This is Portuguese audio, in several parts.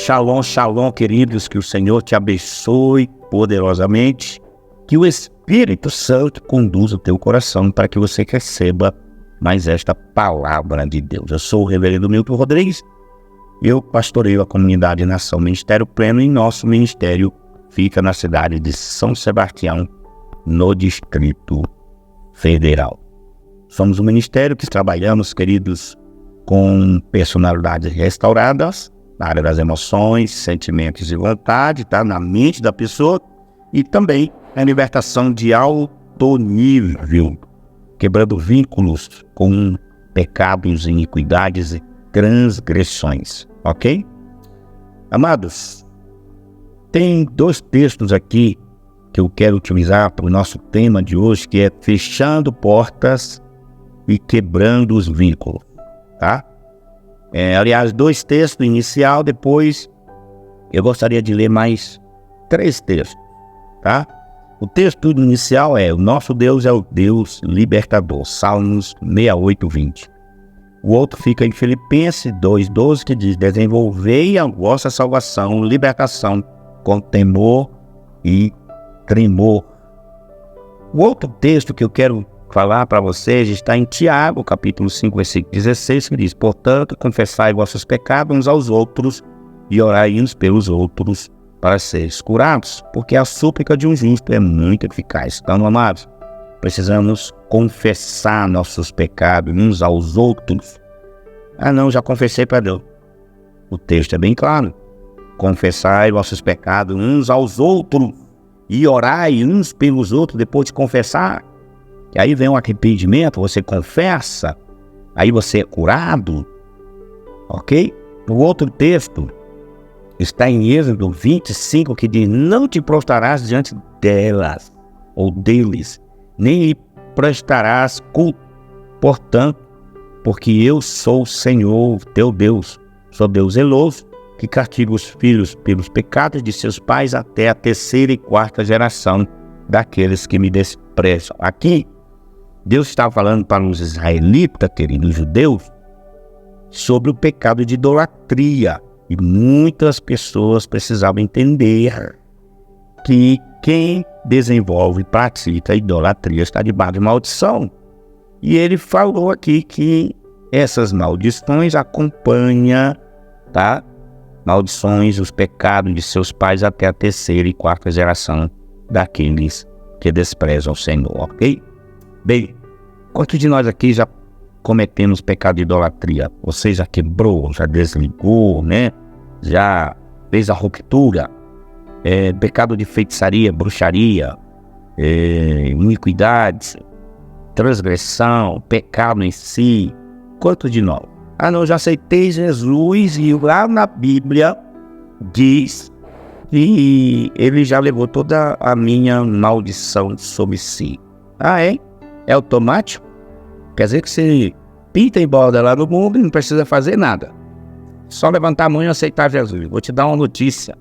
Shalom, shalom, queridos, que o Senhor te abençoe poderosamente, que o Espírito Santo conduza o teu coração para que você receba mais esta palavra de Deus. Eu sou o reverendo Milton Rodrigues, eu pastoreio a comunidade Nação Ministério Pleno e nosso ministério fica na cidade de São Sebastião, no Distrito Federal. Somos um ministério que trabalhamos, queridos, com personalidades restauradas, na área das emoções, sentimentos e vontade, tá? Na mente da pessoa, e também a libertação de alto nível, quebrando vínculos com pecados, iniquidades e transgressões, ok? Amados, tem dois textos aqui que eu quero utilizar para o nosso tema de hoje, que é fechando portas e quebrando os vínculos, tá? Aliás, dois textos inicial, depois eu gostaria de ler mais 3 textos, tá? O texto inicial é: o nosso Deus é o Deus libertador, Salmos 68, 20. O outro fica em Filipenses 2:12, que diz: desenvolvei a vossa salvação, libertação, com temor e tremor. O outro texto que eu quero falar para vocês está em Tiago, capítulo 5, versículo 16, que diz: portanto, confessai vossos pecados uns aos outros e orai uns pelos outros para seres curados, porque a súplica de um justo é muito eficaz. Então, amados, precisamos confessar nossos pecados uns aos outros. Ah, não, já confessei para Deus. O texto é bem claro: confessai vossos pecados uns aos outros e orai uns pelos outros depois de confessar. E aí vem um arrependimento, você confessa, aí você é curado, ok? O outro texto está em Êxodo 25, que diz: não te prostrarás diante delas, ou deles, nem lhe prestarás culto, portanto, porque eu sou o Senhor, teu Deus, sou Deus zeloso, que castiga os filhos pelos pecados de seus pais até a 3ª e 4ª geração daqueles que me desprezam. Aqui, Deus está falando para os israelitas, queridos judeus, sobre o pecado de idolatria. E muitas pessoas precisavam entender que quem desenvolve e pratica idolatria está debaixo de maldição. E ele falou aqui que essas maldições acompanham, tá? Maldições, os pecados de seus pais até a 3ª e 4ª geração daqueles que desprezam o Senhor, ok? Bem, quantos de nós aqui já cometemos pecado de idolatria? Você já quebrou, já desligou, né? Já fez a ruptura? Pecado de feitiçaria, bruxaria, iniquidades, transgressão, pecado em si. Quantos de nós? Ah, não, já aceitei Jesus e lá na Bíblia diz que ele já levou toda a minha maldição sobre si. Ah, é? É automático? Quer dizer que você pinta e borda lá no mundo e não precisa fazer nada. Só levantar a mão e aceitar Jesus. Vou te dar uma notícia.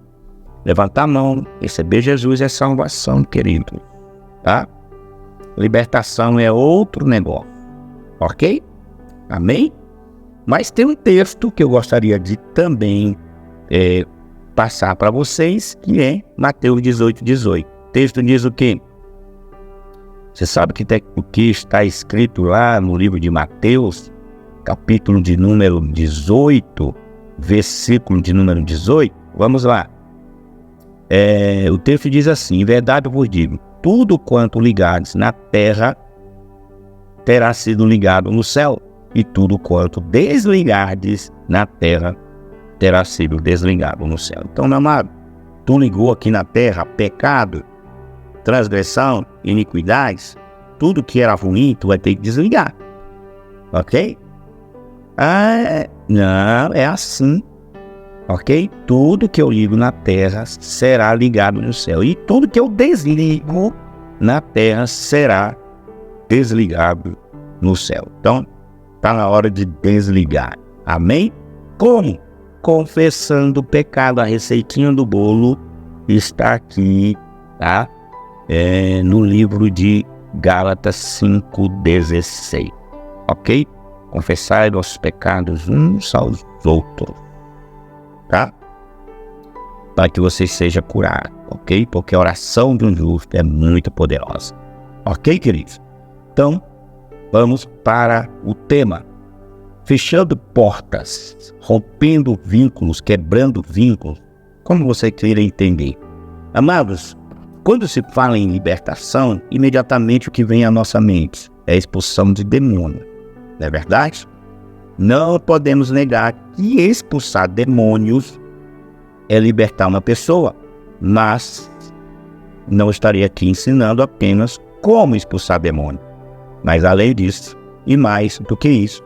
Levantar a mão, receber Jesus é salvação, querido. Tá? Libertação é outro negócio. Ok? Amém? Mas tem um texto que eu gostaria de também passar para vocês, que é Mateus 18, 18. O texto diz o quê? Você sabe o que está escrito lá no livro de Mateus, capítulo de número 18, versículo de número 18? Vamos lá. O texto diz assim: em verdade eu vos digo, tudo quanto ligares na terra terá sido ligado no céu, e tudo quanto desligardes na terra terá sido desligado no céu. Então, meu amado, tu ligou aqui na terra pecado, transgressão, iniquidades, tudo que era ruim, tu vai ter que desligar. Ok? Não, é assim. Ok? Tudo que eu ligo na terra será ligado no céu. E tudo que eu desligo na terra será desligado no céu. Então, está na hora de desligar. Amém? Como? Confessando o pecado. A receitinha do bolo está aqui, tá? No livro de Gálatas 5,16. Ok? Confessai vossos pecados uns aos outros. Tá? para que você seja curado, ok? Porque a oração de um justo é muito poderosa. Ok, queridos? Então, vamos para o tema. Fechando portas, rompendo vínculos, quebrando vínculos. Como você queira entender? Amados, quando se fala em libertação, imediatamente o que vem à nossa mente é a expulsão de demônio. Não é verdade? Não podemos negar que expulsar demônios é libertar uma pessoa, mas não estaria aqui ensinando apenas como expulsar demônio. Mas além disso, e mais do que isso,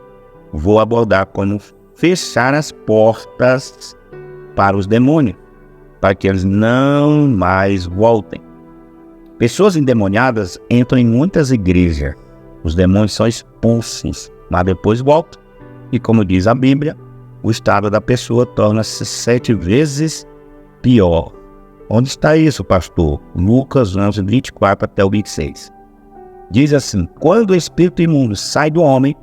vou abordar como fechar as portas para os demônios, para que eles não mais voltem. Pessoas endemoniadas entram em muitas igrejas, os demônios são expulsos, mas depois voltam. E como diz a Bíblia, o estado da pessoa torna-se 7 vezes pior. Onde está isso, pastor? Lucas 11, 24 até o 26. Diz assim: quando o espírito imundo sai do homem,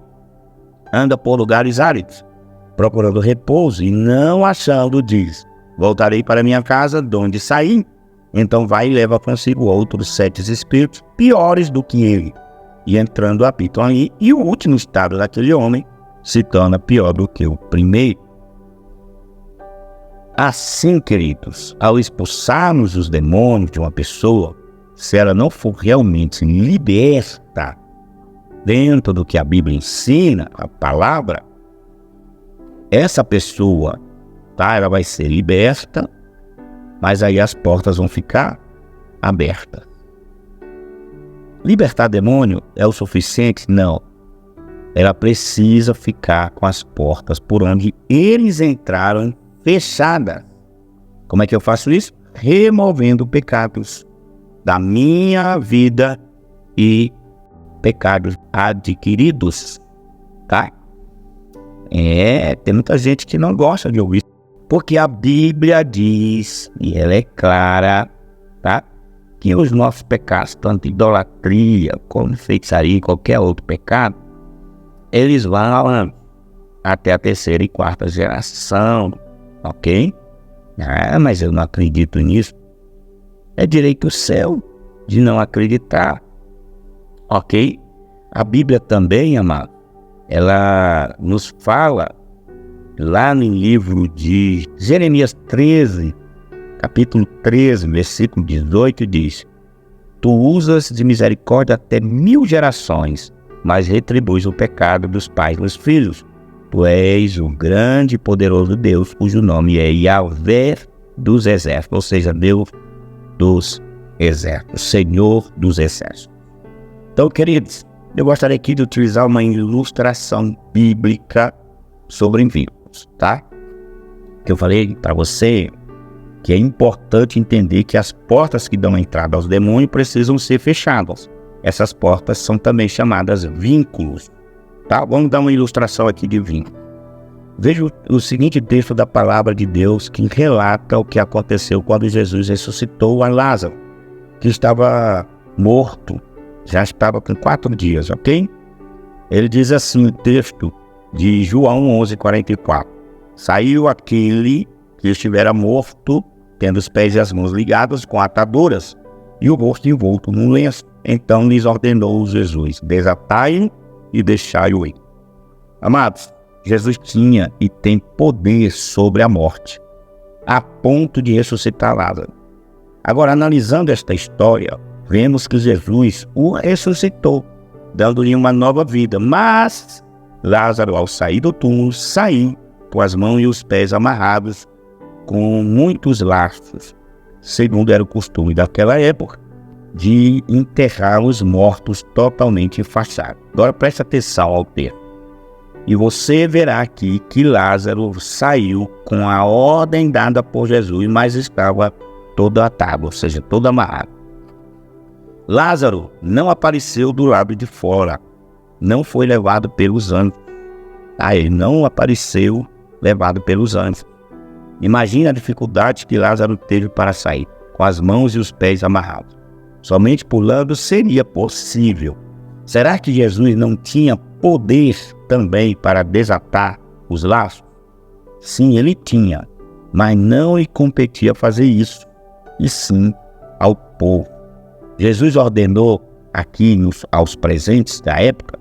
anda por lugares áridos, procurando repouso e não achando, diz: voltarei para minha casa, de onde saí. Então vai e leva consigo outros 7 espíritos piores do que ele. E entrando habitam ali, e o último estado daquele homem se torna pior do que o primeiro. Assim, queridos, ao expulsarmos os demônios de uma pessoa, se ela não for realmente liberta dentro do que a Bíblia ensina, a palavra, essa pessoa, ela vai ser liberta, mas aí as portas vão ficar abertas. Libertar demônio é o suficiente? Não. Ela precisa ficar com as portas por onde eles entraram fechadas. Como é que eu faço isso? Removendo pecados da minha vida e pecados adquiridos, tá? Tem muita gente que não gosta de ouvir, porque a Bíblia diz, e ela é clara, tá? Que os nossos pecados, tanto idolatria como feitiçaria, qualquer outro pecado, eles vão até a 3ª e 4ª geração, ok? Mas eu não acredito nisso. É direito seu de não acreditar, ok? A Bíblia também, amado, ela nos fala lá no livro de Jeremias 13, capítulo 13, versículo 18, diz: tu usas de misericórdia até 1000 gerações, mas retribuis o pecado dos pais dos filhos. Tu és o grande e poderoso Deus, cujo nome é Yahvé dos exércitos, ou seja, Deus dos exércitos, Senhor dos exércitos. Então, queridos, eu gostaria aqui de utilizar uma ilustração bíblica sobre vínculos, tá? Que eu falei para você que é importante entender que as portas que dão entrada aos demônios precisam ser fechadas. Essas portas são também chamadas vínculos, tá? Vamos dar uma ilustração aqui de vínculo. Veja o seguinte texto da palavra de Deus que relata o que aconteceu quando Jesus ressuscitou a Lázaro, que estava morto, já estava com 4 dias, ok? Ele diz assim, o texto de João 11, 44. Saiu aquele que estivera morto, tendo os pés e as mãos ligados com ataduras, e o rosto envolto num lenço. Então lhes ordenou Jesus: desatai-o e deixai-o ir. Amados, Jesus tinha e tem poder sobre a morte, a ponto de ressuscitar Lázaro. Agora, analisando esta história, vemos que Jesus o ressuscitou, dando-lhe uma nova vida. Mas Lázaro, ao sair do túmulo, saiu com as mãos e os pés amarrados com muitos laços, segundo era o costume daquela época, de enterrar os mortos totalmente enfaixados. Agora preste atenção ao texto. E você verá aqui que Lázaro saiu com a ordem dada por Jesus, mas estava todo atado, ou seja, todo amarrado. Lázaro não apareceu do lado de fora, não foi levado pelos anjos. Ele não apareceu levado pelos anjos. Imagina a dificuldade que Lázaro teve para sair, com as mãos e os pés amarrados. Somente pulando seria possível. Será que Jesus não tinha poder também para desatar os laços? Sim, ele tinha. mas não lhe competia fazer isso, e sim ao povo. Jesus ordenou aqui aos presentes da época,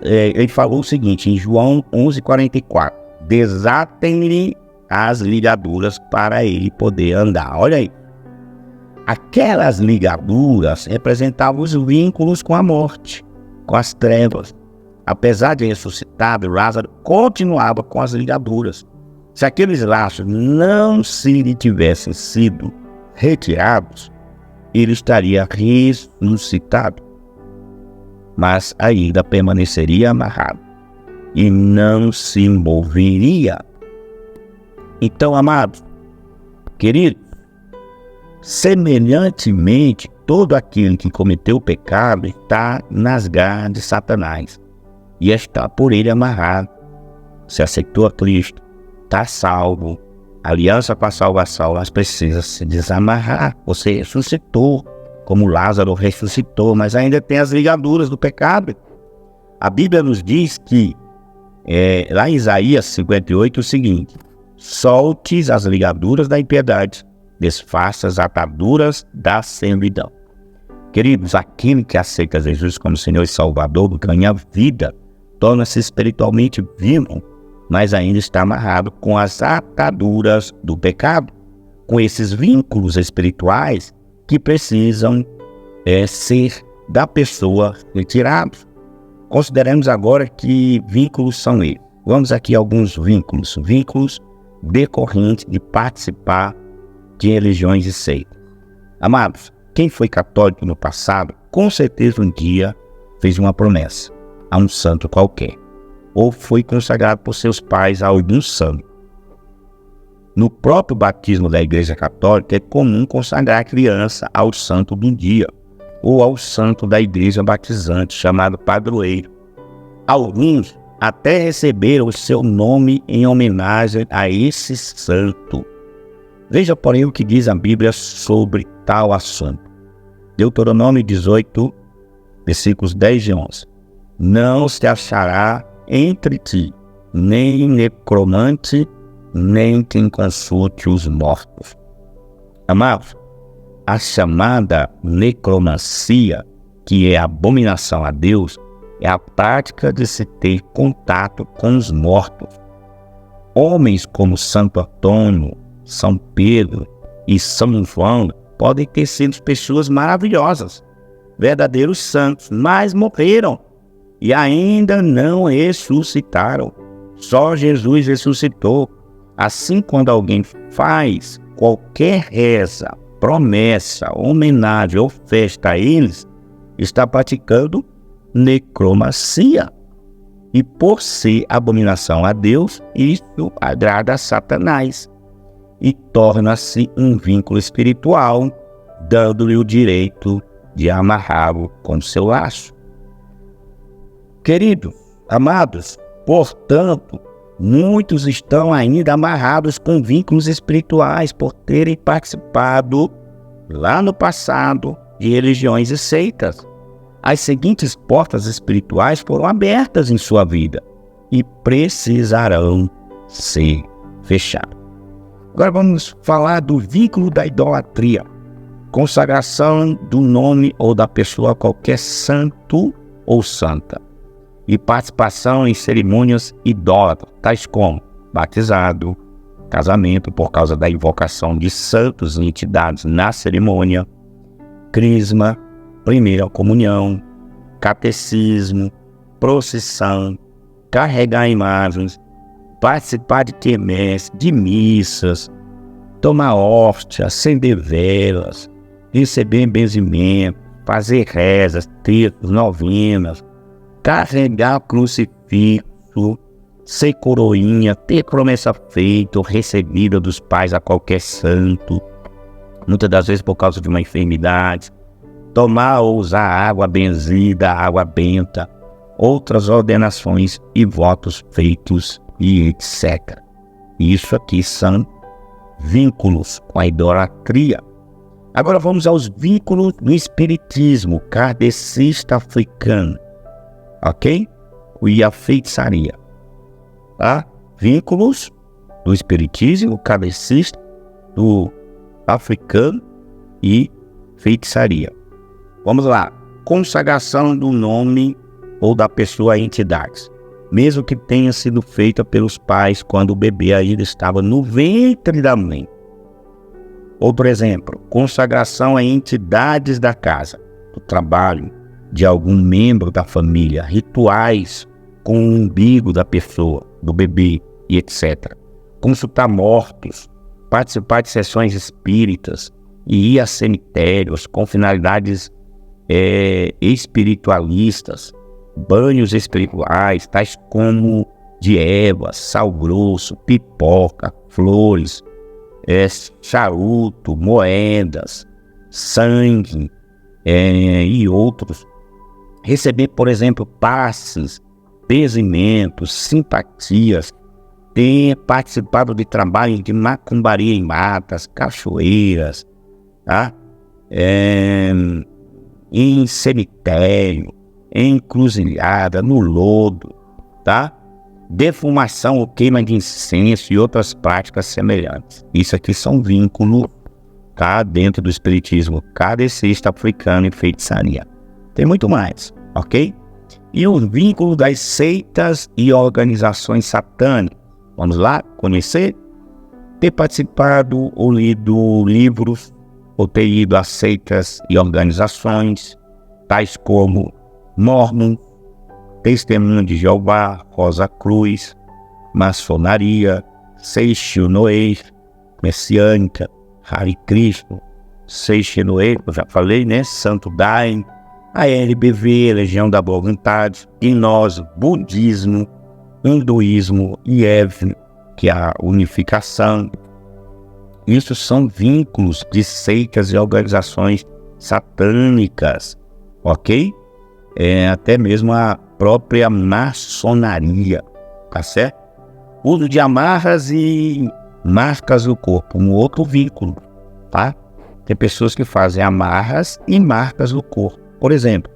ele falou o seguinte, em João 11:44, desatem-lhe as ligaduras para ele poder andar. Olha aí, aquelas ligaduras representavam os vínculos com a morte, com as trevas. Apesar de ressuscitado, Lázaro continuava com as ligaduras. Se aqueles laços não se lhe tivessem sido retirados, ele estaria ressuscitado, mas ainda permaneceria amarrado e não se moveria. Então, amados, queridos, semelhantemente, todo aquele que cometeu o pecado está nas garras de Satanás e está por ele amarrado. Se aceitou a Cristo, está salvo. A aliança com a salvação, mas precisa se desamarrar. Você ressuscitou, como Lázaro ressuscitou, mas ainda tem as ligaduras do pecado. A Bíblia nos diz que, lá em Isaías 58, o seguinte: soltes as ligaduras da impiedade, desfaça as ataduras da servidão. Queridos, aquele que aceita Jesus como Senhor e Salvador ganha vida, torna-se espiritualmente vivo, mas ainda está amarrado com as ataduras do pecado, com esses vínculos espirituais que precisam ser da pessoa retirados. Consideremos agora que vínculos são eles. Vamos aqui a alguns vínculos. Vínculos decorrentes de participar de religiões e seitas. Amados, quem foi católico no passado, com certeza um dia fez uma promessa a um santo qualquer, ou foi consagrado por seus pais a algum santo. No próprio batismo da Igreja Católica é comum consagrar a criança ao santo do dia, ou ao santo da igreja batizante, chamado padroeiro. Alguns até receberam o seu nome em homenagem a esse santo. Veja, porém, o que diz a Bíblia sobre tal assunto. Deuteronômio 18, versículos 10 e 11. Não se achará entre ti nem necromante, nem quem consulte os mortos. Amados, a chamada necromancia, que é abominação a Deus, é a prática de se ter contato com os mortos. Homens como Santo Antônio, São Pedro e São João podem ter sido pessoas maravilhosas, verdadeiros santos, mas morreram e ainda não ressuscitaram. Só Jesus ressuscitou. Assim, quando alguém faz qualquer reza, promessa, homenagem ou festa a eles, está praticando necromancia. E por ser abominação a Deus, isso agrada a Satanás e torna-se um vínculo espiritual, dando-lhe o direito de amarrá-lo com seu laço. Queridos, amados, portanto, muitos estão ainda amarrados com vínculos espirituais por terem participado lá no passado de religiões e seitas. As seguintes portas espirituais foram abertas em sua vida e precisarão ser fechadas. Agora vamos falar do vínculo da idolatria. Consagração do nome ou da pessoa a qualquer santo ou santa. E participação em cerimônias idólatras, tais como batizado, casamento por causa da invocação de santos e entidades na cerimônia, crisma, primeira comunhão, catecismo, procissão, carregar imagens, participar de quermesse, de missas, tomar hóstia, acender velas, receber benzimento, fazer rezas, textos, novenas, carregar crucifixo, ser coroinha, ter promessa feita ou recebida dos pais a qualquer santo, muitas das vezes por causa de uma enfermidade, tomar ou usar água benzida, água benta, outras ordenações e votos feitos e etc. Isso aqui são vínculos com a idolatria. Agora vamos aos vínculos do espiritismo kardecista africano, ok? E a feitiçaria. Tá? Vínculos do espiritismo, kardecista, do africano e feitiçaria. Vamos lá. Consagração do nome ou da pessoa a entidades, mesmo que tenha sido feita pelos pais quando o bebê ainda estava no ventre da mãe. Outro exemplo, consagração a entidades da casa, do trabalho, de algum membro da família, rituais com o umbigo da pessoa, do bebê e etc. Consultar mortos, participar de sessões espíritas e ir a cemitérios com finalidades espiritualistas, banhos espirituais, tais como de ervas, sal grosso, pipoca, flores, charuto, moedas, sangue e outros. Receber, por exemplo, passes, benzimentos, simpatias, ter participado de trabalho de macumbaria em matas, cachoeiras, tá? Em cemitério, em encruzilhada, no lodo, tá? Defumação ou queima de incenso e outras práticas semelhantes. Isso aqui são vínculos, tá? Dentro do espiritismo kardecista, africano e feitiçaria. Tem muito mais, ok? E o vínculo das seitas e organizações satânicas. Vamos lá conhecer? Ter participado ou lido livros ou ter ido a seitas e organizações, tais como Mormon, Testemunho de Jeová, Rosa Cruz, Maçonaria, Seishinoe, Messiânica, Hare Krishna, Seishinoe, eu já falei, né? Santo Daime, a LBV, Legião da Boa Vontade, Gnose, Budismo, Hinduísmo e EV, que é a unificação. Isso são vínculos de seitas e organizações satânicas, ok? Até mesmo a própria maçonaria, tá certo? Uso de amarras e marcas do corpo, um outro vínculo, tá? Tem pessoas que fazem amarras e marcas do corpo. Por exemplo,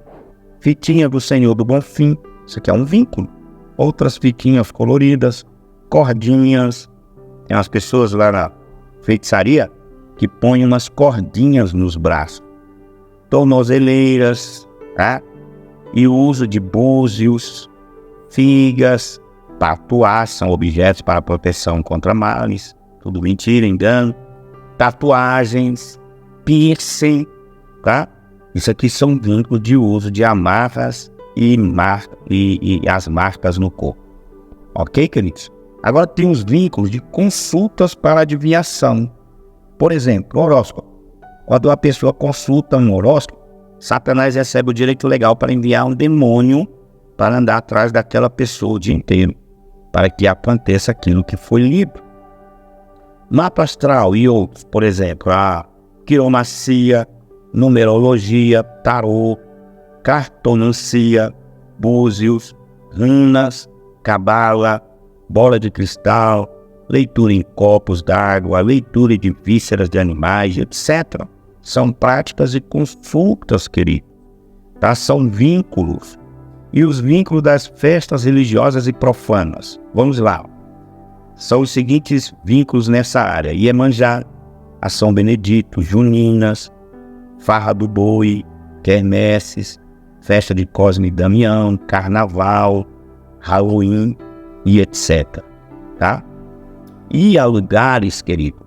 fitinha do Senhor do Bonfim, isso aqui é um vínculo. Outras fitinhas coloridas, cordinhas. Tem umas pessoas lá na feitiçaria que põem umas cordinhas nos braços, tornozeleiras, tá? E o uso de búzios, figas, patuás, são objetos para proteção contra males, tudo mentira, engano, tatuagens, piercing, tá? Isso aqui são vínculos de uso de amarras e as marcas no corpo, ok, queridos? Agora tem os vínculos de consultas para adivinhação. Por exemplo, horóscopo. Quando a pessoa consulta um horóscopo, Satanás recebe o direito legal para enviar um demônio para andar atrás daquela pessoa o dia inteiro, para que aconteça aquilo que foi lido. Mapa astral e outros, por exemplo, a quiromancia, numerologia, tarô, cartomancia, búzios, runas, cabala, bola de cristal, leitura em copos d'água, leitura de vísceras de animais, etc. São práticas e consultas, querido. Tá? São vínculos. E os vínculos das festas religiosas e profanas. Vamos lá. São os seguintes vínculos nessa área: Iemanjá, a São Benedito, Juninas, Farra do Boi, Quermesses, Festa de Cosme e Damião, Carnaval, Halloween e etc. Tá? E há lugares, querido,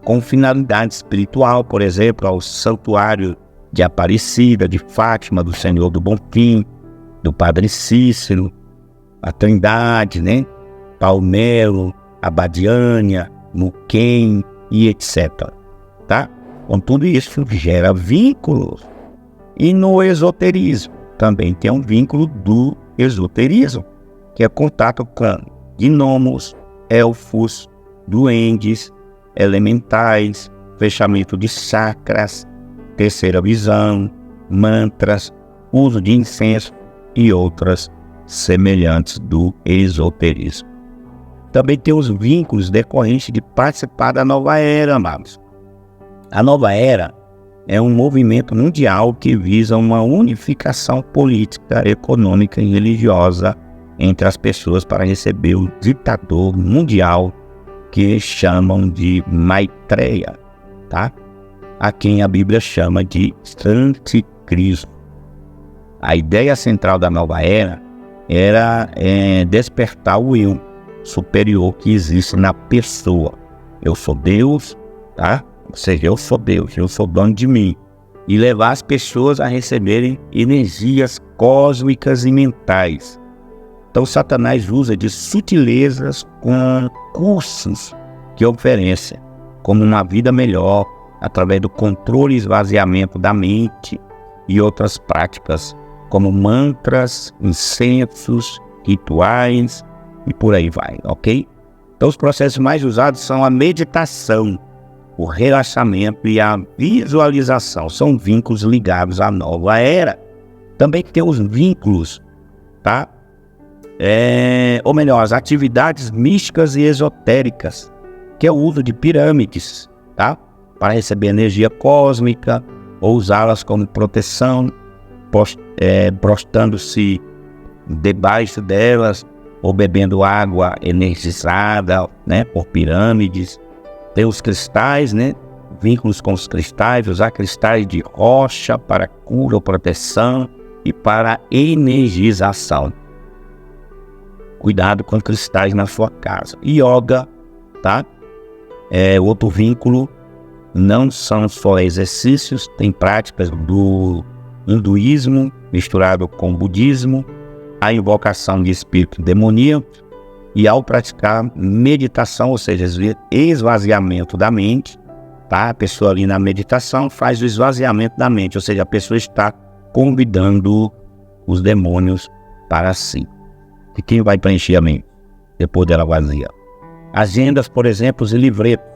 com finalidade espiritual, por exemplo, ao Santuário de Aparecida, de Fátima, do Senhor do Bonfim, do Padre Cícero, a Trindade, né? Palmelo, Abadiânia, Muquem e etc. Tá? Com tudo isso gera vínculos. E no esoterismo também tem um vínculo do esoterismo, que é contato com gnomos, elfos, duendes, elementais, fechamento de chakras, terceira visão, mantras, uso de incenso e outras semelhantes do esoterismo. Também tem os vínculos decorrentes de participar da Nova Era, amados. A Nova Era é um movimento mundial que visa uma unificação política, econômica e religiosa entre as pessoas para receber o ditador mundial que chamam de Maitreya, tá? A quem a Bíblia chama de anticristo. A ideia central da nova era era despertar o eu superior que existe na pessoa. Eu sou Deus, tá? Ou seja, eu sou Deus, eu sou dono de mim. E levar as pessoas a receberem energias cósmicas e mentais. Então Satanás usa de sutilezas com cursos que oferecem como uma vida melhor, através do controle e esvaziamento da mente e outras práticas, como mantras, incensos, rituais e por aí vai, ok? Então os processos mais usados são a meditação, o relaxamento e a visualização. São vínculos ligados à nova era. Também tem os vínculos, tá? Ou melhor, as atividades místicas e esotéricas, que é o uso de pirâmides, tá? Para receber energia cósmica ou usá-las como proteção, prostando-se debaixo delas ou bebendo água energizada, né, por pirâmides. Tem os cristais, né? Vínculos com os cristais, usar cristais de rocha para cura ou proteção e para energização. Cuidado com cristais na sua casa. Yoga, tá? Outro vínculo. Não são só exercícios, tem práticas do hinduísmo misturado com o budismo, a invocação de espíritos demoníacos e ao praticar meditação, ou seja, esvaziamento da mente, tá? A pessoa ali na meditação faz o esvaziamento da mente, ou seja, a pessoa está convidando os demônios para si. E quem vai preencher a mente depois dela vazia? Agendas, por exemplo, e livretos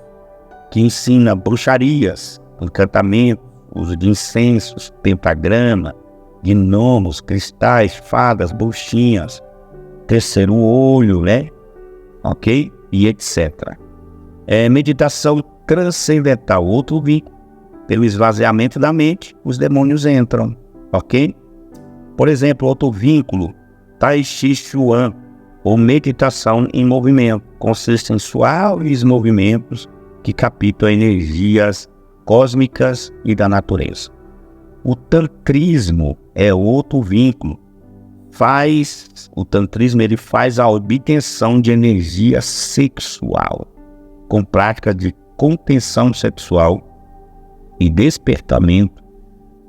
que ensina bruxarias, encantamentos, uso de incensos, pentagrama, gnomos, cristais, fadas, bruxinhas, terceiro olho, né? Ok? E etc. Meditação transcendental, outro vínculo. Pelo esvaziamento da mente, os demônios entram, ok? Por exemplo, outro vínculo, Tai Chi Chuan, ou meditação em movimento, consiste em suaves movimentos que captam energias cósmicas e da natureza. O tantrismo é outro vínculo. O tantrismo ele faz a obtenção de energia sexual, com prática de contenção sexual e despertamento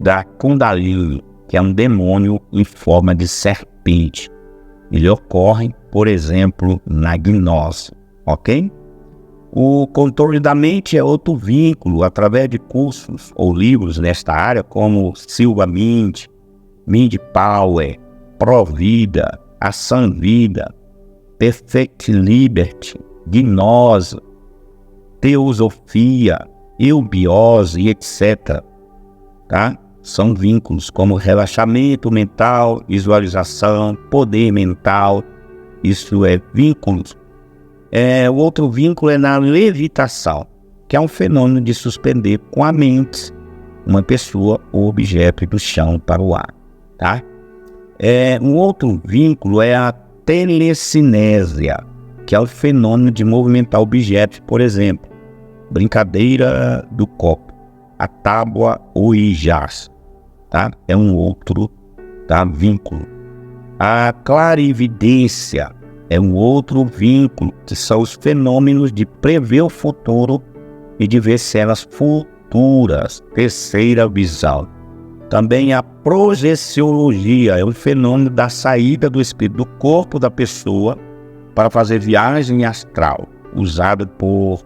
da Kundalini, que é um demônio em forma de serpente. Ele ocorre, por exemplo, na gnose, ok? O controle da mente é outro vínculo, através de cursos ou livros nesta área, como Silva Mind, Mind Power, Provida, Ação Vida, Perfect Liberty, Gnose, Teosofia, Eubiose e etc. Tá? São vínculos como relaxamento mental, visualização, poder mental. Isso é vínculos. O outro vínculo é na levitação, que é um fenômeno de suspender com a mente uma pessoa ou objeto do chão para o ar. Tá? Um outro vínculo é a telecinésia, que é o fenômeno de movimentar objetos, por exemplo, brincadeira do copo, a tábua ou ijás, tá? É um outro, tá, vínculo. A clarividência é um outro vínculo, que são os fenômenos de prever o futuro e de ver cenas futuras, terceira visão. Também a projeciologia é um fenômeno da saída do espírito do corpo da pessoa para fazer viagem astral, usado por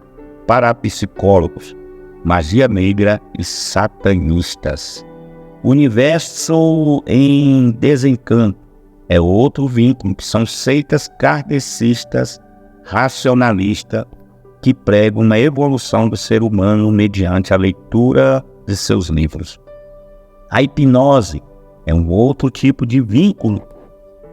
parapsicólogos, magia negra e satanistas. Universo em desencanto é outro vínculo, que são seitas kardecistas, racionalistas, que pregam uma evolução do ser humano mediante a leitura de seus livros. A hipnose é um outro tipo de vínculo.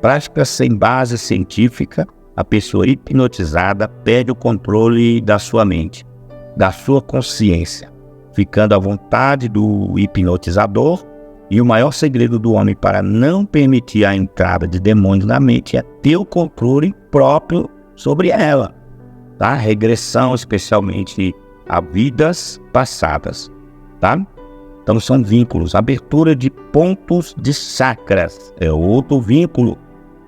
Prática sem base científica, a pessoa hipnotizada perde o controle da sua mente, da sua consciência, ficando à vontade do hipnotizador. E o maior segredo do homem para não permitir a entrada de demônios na mente é ter o controle próprio sobre ela. tá? Regressão, especialmente a vidas passadas, tá? Então são vínculos. Abertura de pontos de chakras é outro vínculo.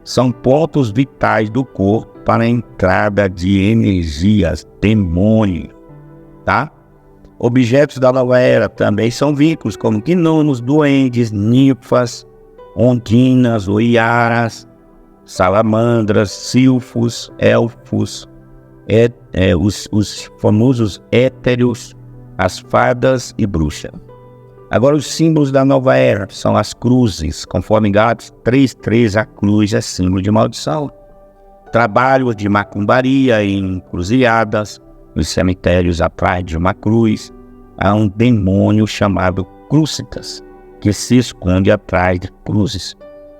São pontos vitais do corpo para a entrada de energias, demônios, tá? Objetos da nova era também são vínculos, como gnomos, duendes, ninfas, ondinas, oiaras, salamandras, silfos, elfos, os famosos étereos, as fadas e bruxas. Agora, os símbolos da nova era são as cruzes, conforme Gálatas 3:3, a cruz é símbolo de maldição. Trabalhos de macumbaria em encruzilhadas, nos cemitérios atrás de uma cruz, há um demônio chamado Crúcitas, que se esconde atrás de cruzes,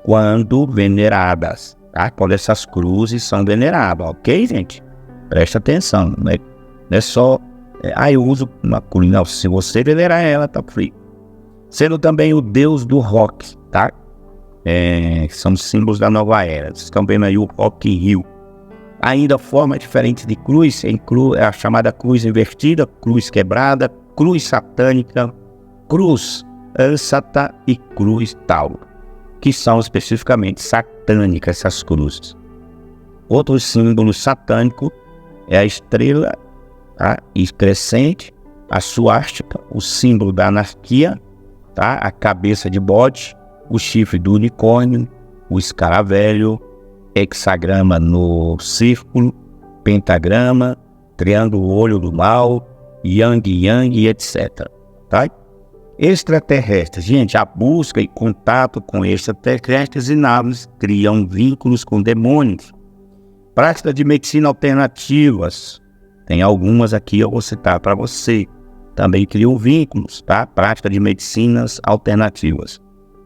quando veneradas, tá? Quando essas cruzes são veneradas, ok, gente? Presta atenção, não é só, eu uso uma cruz, não, se você venerar ela, tá frio. Sendo também o deus do rock, tá? São símbolos da nova era. Vocês estão vendo aí o Rock in Rio. Ainda forma diferente de cruz, é a chamada cruz invertida, cruz quebrada, cruz satânica, cruz ansata e cruz tauro, que são especificamente satânicas essas cruzes. Outro símbolo satânico é a estrela, tá? Crescente, a suástica, o símbolo da anarquia, tá? A cabeça de bode, o chifre do unicórnio, o escaravelho, hexagrama no círculo, pentagrama, triângulo olho do mal, yang, etc. Tá? Extraterrestres. Gente, a busca e contato com extraterrestres e naves criam vínculos com demônios. Práticas de medicina alternativas. Tem algumas aqui eu vou citar para você. Também criam vínculos, tá? Prática de medicinas alternativas.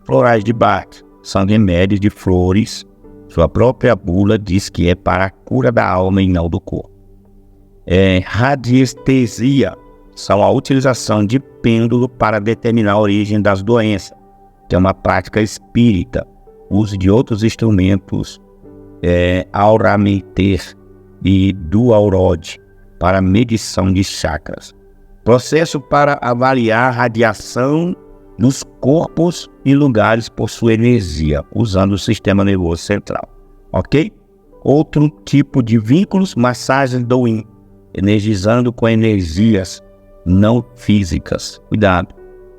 Florais de Bach são remédios de flores. Sua própria bula diz que é para a cura da alma e não do corpo. Radiestesia são a utilização de pêndulo para determinar a origem das doenças, que é uma prática espírita. Uso de outros instrumentos, aurameter e dualrod para medição de chakras. Processo para avaliar radiação nos corpos e lugares por sua energia, usando o sistema nervoso central, ok? Outro tipo de vínculos, massagem do yin, energizando com energias não físicas. Cuidado.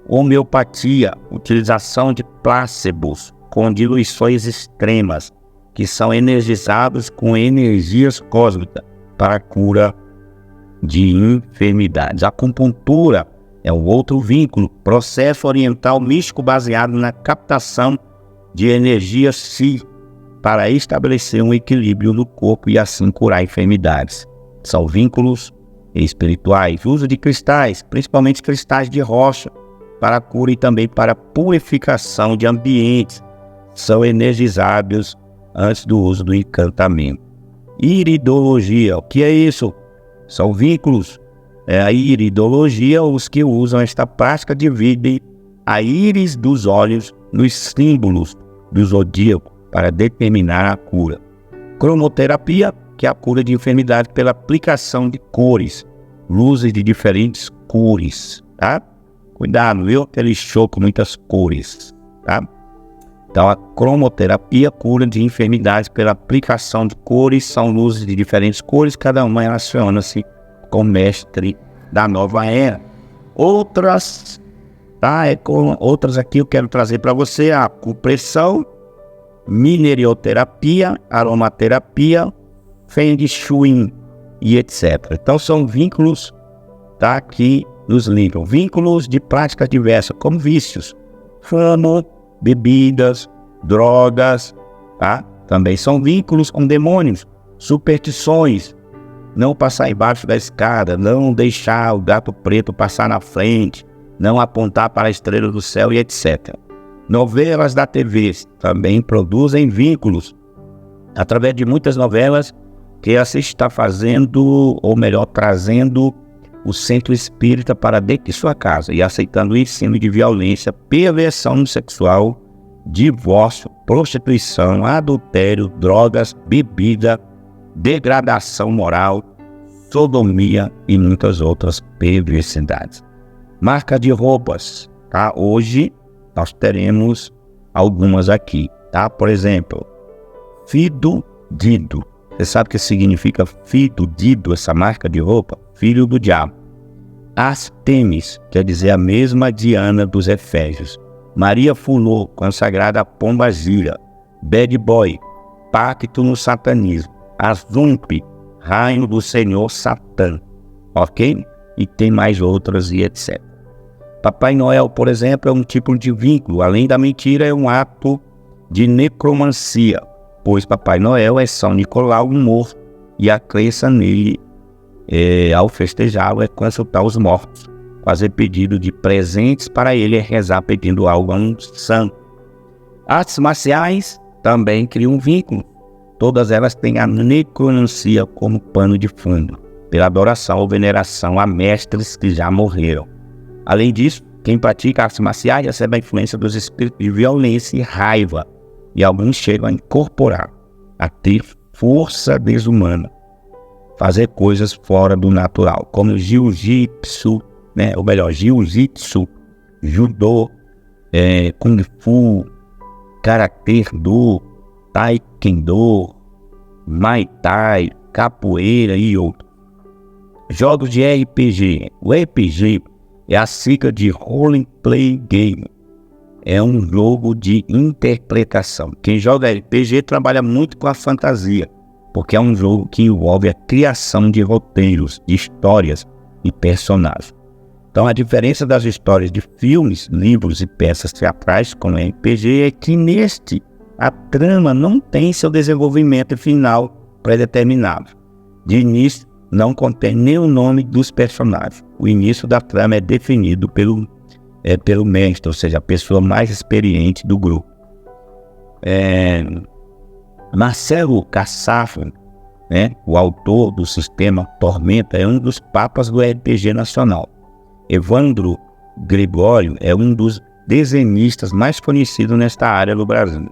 Homeopatia, utilização de plácebos com diluições extremas, que são energizados com energias cósmicas para a cura de enfermidades. Acupuntura é um outro vínculo, processo oriental místico baseado na captação de energia Qi para estabelecer um equilíbrio no corpo e assim curar enfermidades. São vínculos espirituais. Uso de cristais, principalmente cristais de rocha, para a cura e também para a purificação de ambientes. São energizados antes do uso do encantamento. Iridologia, o que é isso? São vínculos. A iridologia, os que usam esta prática dividem a íris dos olhos nos símbolos do zodíaco para determinar a cura. Cromoterapia, que é a cura de enfermidade pela aplicação de cores, luzes de diferentes cores, tá? Cuidado, viu? Aquele show com muitas cores, tá? Então, a cromoterapia, cura de enfermidades pela aplicação de cores, são luzes de diferentes cores, cada uma relaciona-se com o mestre da nova era. Outras, tá? Outras aqui eu quero trazer para você: a acupressão, minerioterapia, aromaterapia, feng shui e etc. Então são vínculos, tá, que nos ligam. Vínculos de práticas diversas, como vícios, fama, bebidas, drogas, tá? Também são vínculos com demônios, superstições, não passar embaixo da escada, não deixar o gato preto passar na frente, não apontar para a estrela do céu e etc. Novelas da TV também produzem vínculos, através de muitas novelas que você está fazendo, ou melhor, trazendo o centro espírita para dentro de sua casa e aceitando o ensino de violência, perversão sexual, divórcio, prostituição, adultério, drogas, bebida, degradação moral, sodomia e muitas outras perversidades. Marca de roupas, tá? Hoje nós teremos algumas aqui, tá? Por exemplo, Fido-Dido. Você sabe o que significa Fido-Dido, essa marca de roupa? Filho do diabo. Artemis, quer dizer a mesma Diana dos Efésios. Maria Fulô, consagrada a Pomba Gira. Bad Boy, pacto no satanismo. Azumpe, reino do Senhor Satã. Ok? E tem mais outras e etc. Papai Noel, por exemplo, é um tipo de vínculo. Além da mentira, é um ato de necromancia, pois Papai Noel é São Nicolau morto e a crença nele, ao festejá-lo, é consultar os mortos, fazer pedido de presentes para ele e rezar pedindo algo a um santo. Artes marciais também criam um vínculo. Todas elas têm a necromancia como pano de fundo, pela adoração ou veneração a mestres que já morreram. Além disso, quem pratica artes marciais recebe a influência dos espíritos de violência e raiva, e alguns chegam a incorporar, a ter força desumana, fazer coisas fora do natural, como jiu-jitsu, né? Ou melhor, jiu-jitsu, judô, kung fu, karatê-do, taekwondo, muay thai, capoeira e outros. Jogos de RPG. O RPG é a sigla de Role Play Game. É um jogo de interpretação. Quem joga RPG trabalha muito com a fantasia, porque é um jogo que envolve a criação de roteiros, de histórias e personagens. Então a diferença das histórias de filmes, livros e peças teatrais com o RPG é que neste a trama não tem seu desenvolvimento final pré-determinado. De início, não contém nem o nome dos personagens. O início da trama é definido pelo mestre, ou seja, a pessoa mais experiente do grupo. Marcelo Cassafra, né, o autor do sistema Tormenta, é um dos papas do RPG nacional. Evandro Gregório é um dos desenhistas mais conhecidos nesta área do Brasil.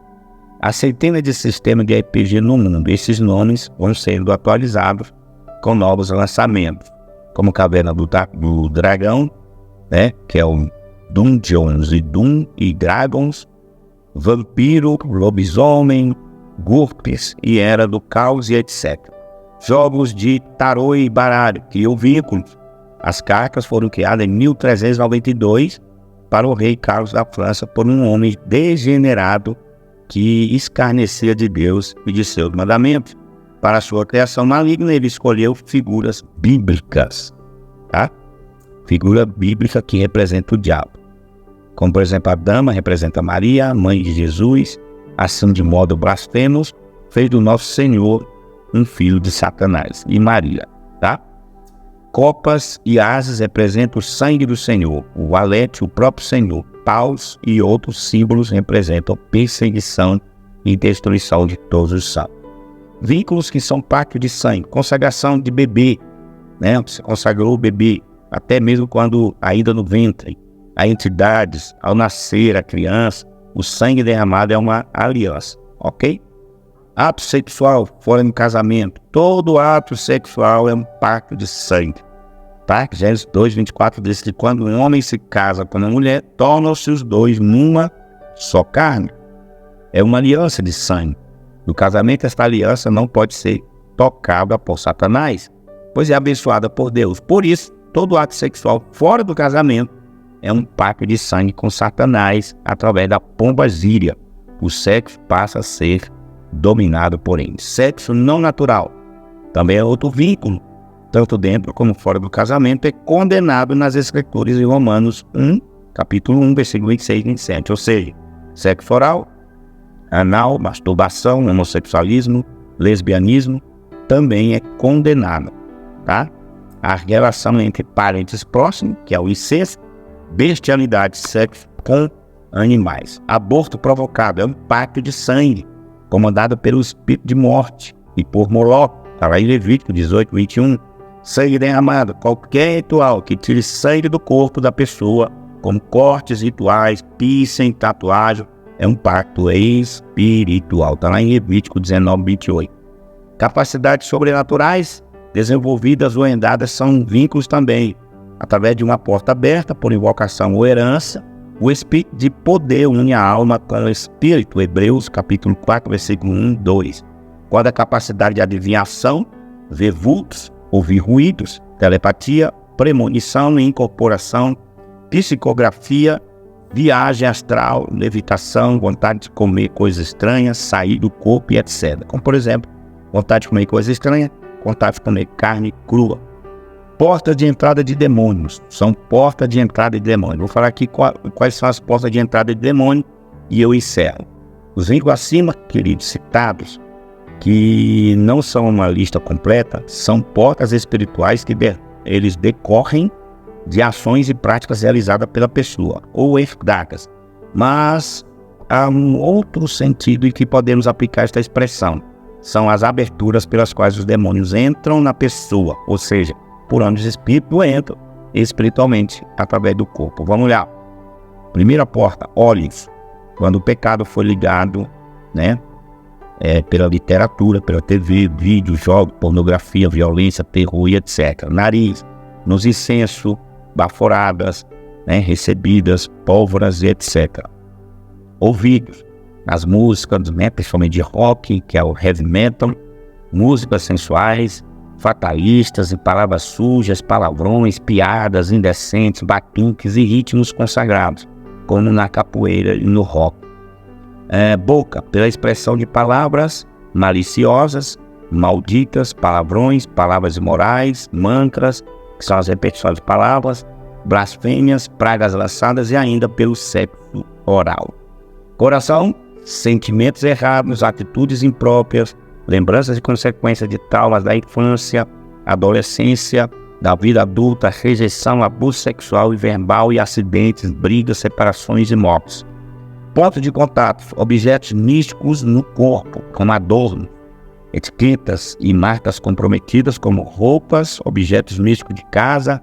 Há centenas de sistemas de RPG no mundo. Esses nomes vão sendo atualizados com novos lançamentos, como Caverna do Dragão, né, que é o Dungeons e Dragons, Vampiro, Lobisomem, GURPS e Era do Caos e etc. Jogos de tarô e baralho, criam vínculos. As cartas foram criadas em 1392 para o rei Carlos da França por um homem degenerado que escarnecia de Deus e de seus mandamentos. Para sua criação maligna, ele escolheu figuras bíblicas, tá? Figura bíblica que representa o diabo. Como, por exemplo, a dama representa Maria, mãe de Jesus, assim de modo blasfemos, fez do nosso Senhor um filho de Satanás, e Maria, tá? Copas e asas representam o sangue do Senhor, o valete, o próprio Senhor, paus e outros símbolos representam perseguição e destruição de todos os santos. Vínculos que são pacto de sangue, consagração de bebê, né? Você consagrou o bebê, até mesmo quando ainda no ventre. A entidades, ao nascer a criança, o sangue derramado é uma aliança, ok? Ato sexual, fora do casamento, todo ato sexual é um pacto de sangue. Tá? Gênesis 2:24 diz que quando um homem se casa com uma mulher, tornam-se os dois numa só carne. É uma aliança de sangue. No casamento, esta aliança não pode ser tocada por Satanás, pois é abençoada por Deus. Por isso, todo ato sexual fora do casamento é um pacto de sangue com Satanás através da pomba gíria. O sexo passa a ser dominado por ele. Sexo não natural também é outro vínculo, tanto dentro como fora do casamento, é condenado nas Escrituras em Romanos 1, capítulo 1, versículo 26 e 27. Ou seja, sexo oral, anal, masturbação, homossexualismo, lesbianismo, também é condenado, tá? A relação entre parentes próximos, que é o incesto, bestialidade, sexo com animais. Aborto provocado é um pacto de sangue, comandado pelo espírito de morte e por Moloque, está lá em Levítico 18:21. Sangue derramado, qualquer ritual que tire sangue do corpo da pessoa, como cortes rituais, piercing, tatuagem, é um pacto espiritual. Está lá em Levítico 19:28. Capacidades sobrenaturais desenvolvidas ou herdadas são vínculos também, através de uma porta aberta por invocação ou herança. O espírito de poder une a alma com o espírito, Hebreus capítulo 4, versículo 1, 2. Quando a capacidade de adivinhação, ver vultos, ouvir ruídos, telepatia, premonição e incorporação, psicografia, viagem astral, levitação, vontade de comer coisas estranhas, sair do corpo e etc. Como, por exemplo, vontade de comer coisas estranhas, vontade de comer carne crua. Portas de entrada de demônios. São portas de entrada de demônios. Vou falar aqui quais são as portas de entrada de demônio e eu encerro. Os vínculos acima, queridos, citados, que não são uma lista completa, são portas espirituais que eles decorrem de ações e práticas realizadas pela pessoa, ou herdadas. Mas há um outro sentido em que podemos aplicar esta expressão. São as aberturas pelas quais os demônios entram na pessoa, ou seja, por onde os espíritos entram espiritualmente através do corpo. Vamos lá. Primeira porta, olhos. Quando o pecado foi ligado, pela literatura, pela TV, vídeo, jogos, pornografia, violência, terror e etc. Nariz, nos incensos, baforadas, recebidas, pólvoras e etc. Ouvidos, nas músicas, principalmente de rock, que é o heavy metal, músicas sensuais, fatalistas e palavras sujas, palavrões, piadas indecentes, batuques e ritmos consagrados, como na capoeira e no rock. Boca, pela expressão de palavras maliciosas, malditas, palavrões, palavras imorais, mantras, que são as repetições de palavras, blasfêmias, pragas lançadas e ainda pelo sexo oral. Coração, sentimentos errados, atitudes impróprias, lembranças e consequências de traumas da infância, adolescência, da vida adulta, rejeição, abuso sexual e verbal e acidentes, brigas, separações e mortes. Ponto de contato, objetos místicos no corpo, como adorno, etiquetas e marcas comprometidas como roupas, objetos místicos de casa.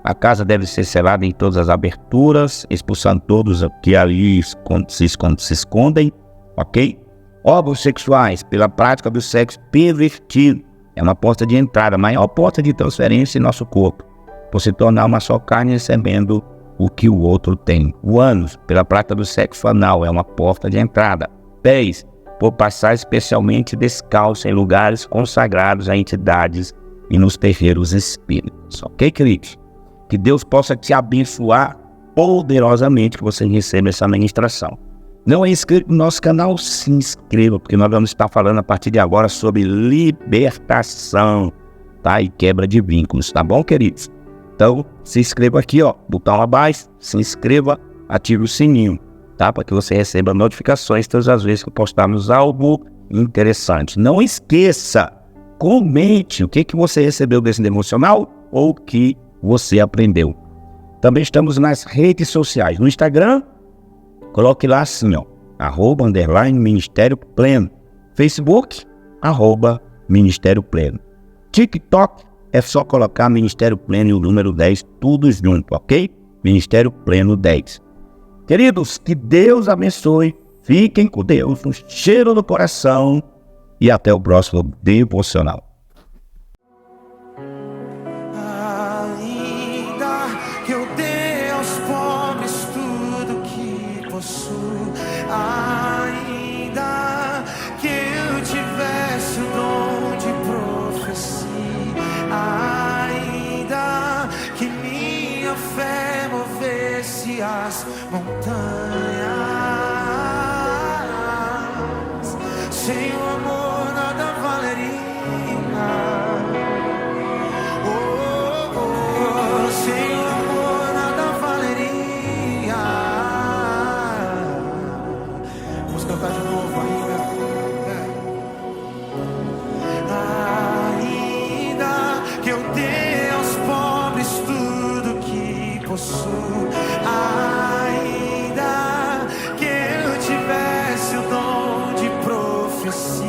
A casa deve ser selada em todas as aberturas, expulsando todos que ali se escondem, ok? Órgãos sexuais, pela prática do sexo pervertido, é uma porta de entrada, a maior porta de transferência em nosso corpo, por se tornar uma só carne recebendo o que o outro tem. O ânus, pela prática do sexo anal, é uma porta de entrada. Pés, por passar especialmente descalço em lugares consagrados a entidades e nos terreiros espíritos. Ok, queridos? Que Deus possa te abençoar poderosamente, que você receba essa ministração. Não é inscrito no nosso canal? Se inscreva, porque nós vamos estar falando a partir de agora sobre libertação, tá? E quebra de vínculos, tá bom, queridos? Então, se inscreva aqui, botão abaixo, se inscreva, ative o sininho, tá? Para que você receba notificações todas as vezes que postarmos algo interessante. Não esqueça, comente o que você recebeu desse devocional ou o que você aprendeu. Também estamos nas redes sociais. No Instagram, coloque lá assim, @Ministério Pleno. Facebook, @Ministério Pleno. TikTok, é só colocar Ministério Pleno e o número 10, tudo junto, ok? Ministério Pleno 10. Queridos, que Deus abençoe, fiquem com Deus, um cheiro no coração e até o próximo devocional. Ainda que eu tivesse o dom de profecia, ainda que minha fé movesse as montanhas, sem o amor nada valeria. Sem o amor nada valeria. Vamos cantar de novo ainda. Ainda que eu dê aos pobres tudo que possuo, ainda que eu tivesse o dom de profecia,